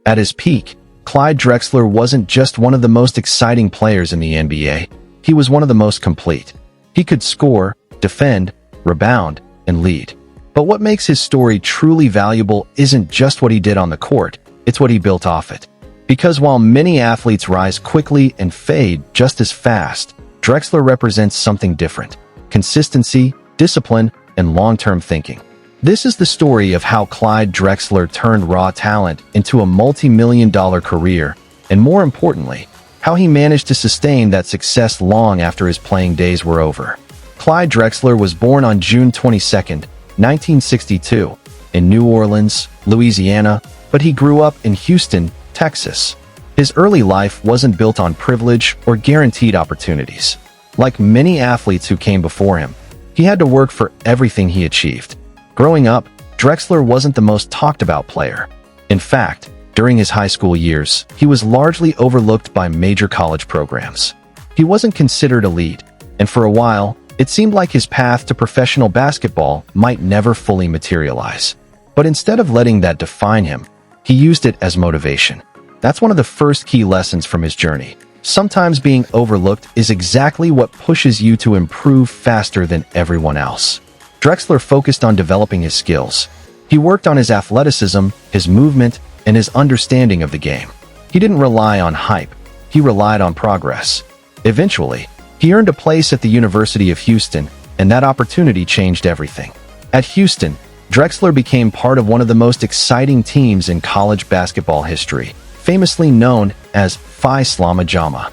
At his peak, Clyde Drexler wasn't just one of the most exciting players in the NBA, he was one of the most complete. He could score, defend, rebound, and lead. But what makes his story truly valuable isn't just what he did on the court, it's what he built off it. Because while many athletes rise quickly and fade just as fast, Drexler represents something different: consistency, discipline, and long-term thinking. This is the story of how Clyde Drexler turned raw talent into a multi-million-dollar career, and more importantly, how he managed to sustain that success long after his playing days were over. Clyde Drexler was born on June 22, 1962, in New Orleans, Louisiana, but he grew up in Houston, Texas. His early life wasn't built on privilege or guaranteed opportunities. Like many athletes who came before him, he had to work for everything he achieved. Growing up, Drexler wasn't the most talked about player. In fact, during his high school years, he was largely overlooked by major college programs. He wasn't considered elite, and for a while, it seemed like his path to professional basketball might never fully materialize. But instead of letting that define him, he used it as motivation. That's one of the first key lessons from his journey. Sometimes being overlooked is exactly what pushes you to improve faster than everyone else. Drexler focused on developing his skills. He worked on his athleticism, his movement, and his understanding of the game. He didn't rely on hype, he relied on progress. Eventually, he earned a place at the University of Houston, and that opportunity changed everything. At Houston, Drexler became part of one of the most exciting teams in college basketball history, famously known as Phi Slama Jama.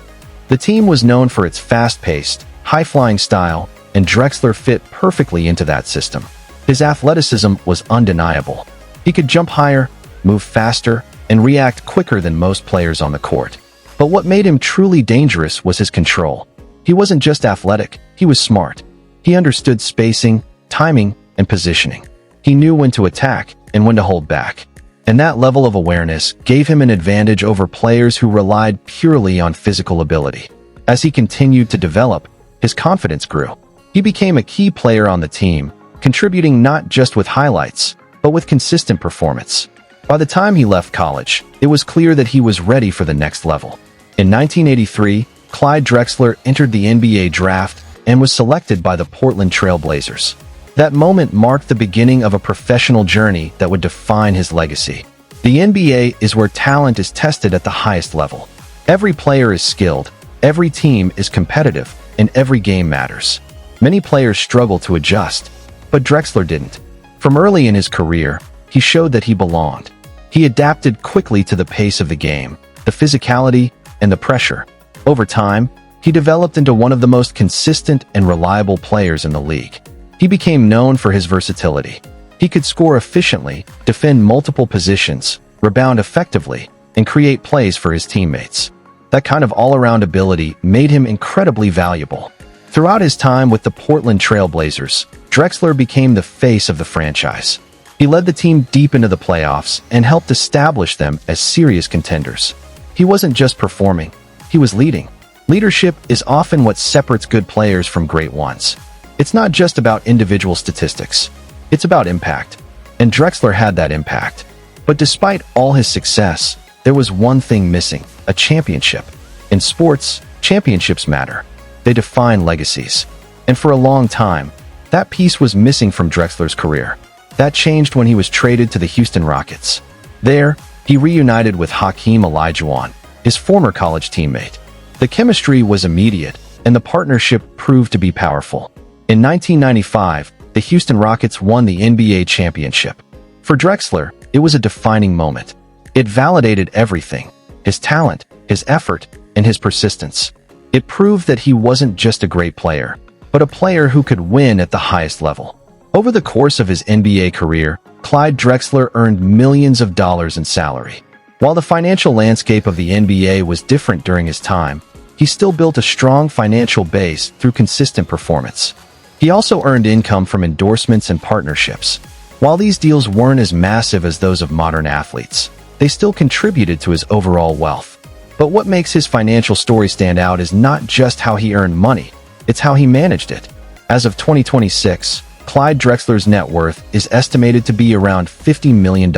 The team was known for its fast-paced, high-flying style, and Drexler fit perfectly into that system. His athleticism was undeniable. He could jump higher, move faster, and react quicker than most players on the court. But what made him truly dangerous was his control. He wasn't just athletic, he was smart. He understood spacing, timing, and positioning. He knew when to attack and when to hold back. And that level of awareness gave him an advantage over players who relied purely on physical ability. As he continued to develop, his confidence grew. He became a key player on the team, contributing not just with highlights, but with consistent performance. By the time he left college, it was clear that he was ready for the next level. In 1983, Clyde Drexler entered the NBA draft and was selected by the Portland Trail Blazers. That moment marked the beginning of a professional journey that would define his legacy. The NBA is where talent is tested at the highest level. Every player is skilled, every team is competitive, and every game matters. Many players struggle to adjust, but Drexler didn't. From early in his career, he showed that he belonged. He adapted quickly to the pace of the game, the physicality, and the pressure. Over time, he developed into one of the most consistent and reliable players in the league. He became known for his versatility. He could score efficiently, defend multiple positions, rebound effectively, and create plays for his teammates. That kind of all-around ability made him incredibly valuable. Throughout his time with the Portland Trail Blazers, Drexler became the face of the franchise. He led the team deep into the playoffs and helped establish them as serious contenders. He wasn't just performing, he was leading. Leadership is often what separates good players from great ones. It's not just about individual statistics, it's about impact. And Drexler had that impact. But despite all his success, there was one thing missing: a championship. In sports, championships matter. They define legacies. And for a long time, that piece was missing from Drexler's career. That changed when he was traded to the Houston Rockets. There, he reunited with Hakeem Olajuwon, his former college teammate. The chemistry was immediate, and the partnership proved to be powerful. In 1995, the Houston Rockets won the NBA championship. For Drexler, it was a defining moment. It validated everything: his talent, his effort, and his persistence. It proved that he wasn't just a great player, but a player who could win at the highest level. Over the course of his NBA career, Clyde Drexler earned millions of dollars in salary. While the financial landscape of the NBA was different during his time, he still built a strong financial base through consistent performance. He also earned income from endorsements and partnerships. While these deals weren't as massive as those of modern athletes, they still contributed to his overall wealth. But what makes his financial story stand out is not just how he earned money, it's how he managed it. As of 2026, Clyde Drexler's net worth is estimated to be around $50 million.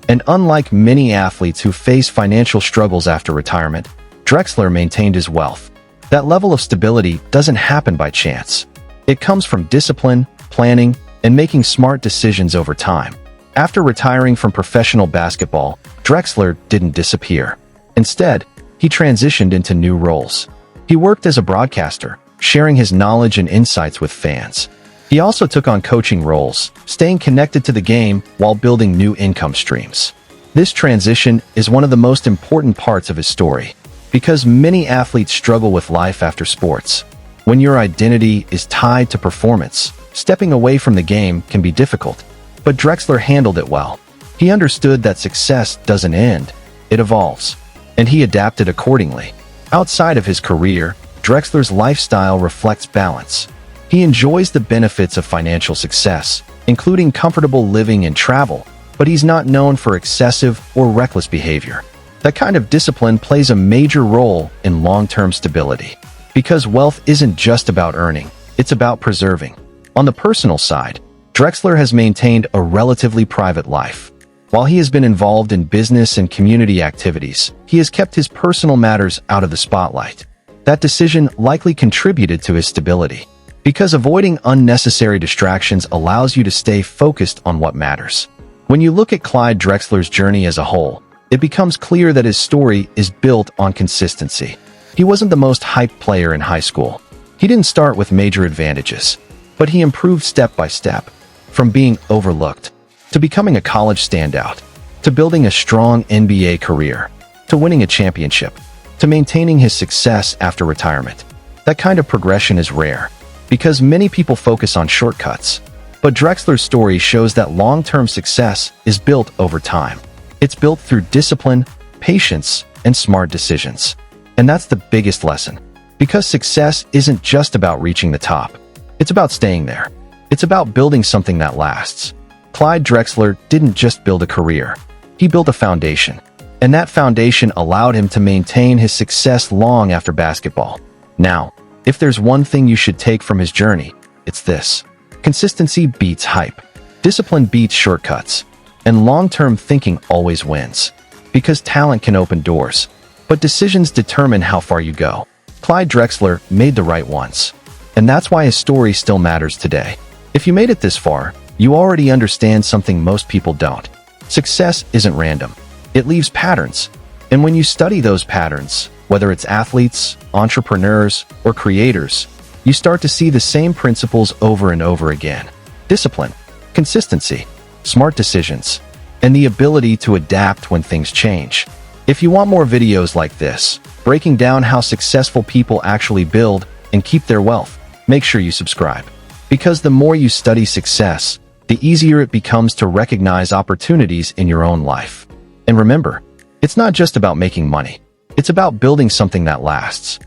And unlike many athletes who face financial struggles after retirement, Drexler maintained his wealth. That level of stability doesn't happen by chance. It comes from discipline, planning, and making smart decisions over time. After retiring from professional basketball, Drexler didn't disappear. Instead, he transitioned into new roles. He worked as a broadcaster, sharing his knowledge and insights with fans. He also took on coaching roles, staying connected to the game while building new income streams. This transition is one of the most important parts of his story, because many athletes struggle with life after sports. When your identity is tied to performance, stepping away from the game can be difficult. But Drexler handled it well. He understood that success doesn't end, it evolves, and he adapted accordingly. Outside of his career, Drexler's lifestyle reflects balance. He enjoys the benefits of financial success, including comfortable living and travel, but he's not known for excessive or reckless behavior. That kind of discipline plays a major role in long-term stability. Because wealth isn't just about earning, it's about preserving. On the personal side, Drexler has maintained a relatively private life. While he has been involved in business and community activities, he has kept his personal matters out of the spotlight. That decision likely contributed to his stability, because avoiding unnecessary distractions allows you to stay focused on what matters. When you look at Clyde Drexler's journey as a whole, it becomes clear that his story is built on consistency. He wasn't the most hyped player in high school. He didn't start with major advantages, but he improved step by step, from being overlooked, to becoming a college standout, to building a strong NBA career, to winning a championship, to maintaining his success after retirement. That kind of progression is rare, because many people focus on shortcuts. But Drexler's story shows that long-term success is built over time. It's built through discipline, patience, and smart decisions. And that's the biggest lesson. Because success isn't just about reaching the top. It's about staying there. It's about building something that lasts. Clyde Drexler didn't just build a career. He built a foundation. And that foundation allowed him to maintain his success long after basketball. Now, if there's one thing you should take from his journey, it's this. Consistency beats hype. Discipline beats shortcuts. And long-term thinking always wins. Because talent can open doors, but decisions determine how far you go. Clyde Drexler made the right ones. And that's why his story still matters today. If you made it this far, you already understand something most people don't. Success isn't random. It leaves patterns. And when you study those patterns, whether it's athletes, entrepreneurs, or creators, you start to see the same principles over and over again. Discipline, consistency, smart decisions, and the ability to adapt when things change. If you want more videos like this, breaking down how successful people actually build and keep their wealth, make sure you subscribe. Because the more you study success, the easier it becomes to recognize opportunities in your own life. And remember, it's not just about making money. It's about building something that lasts.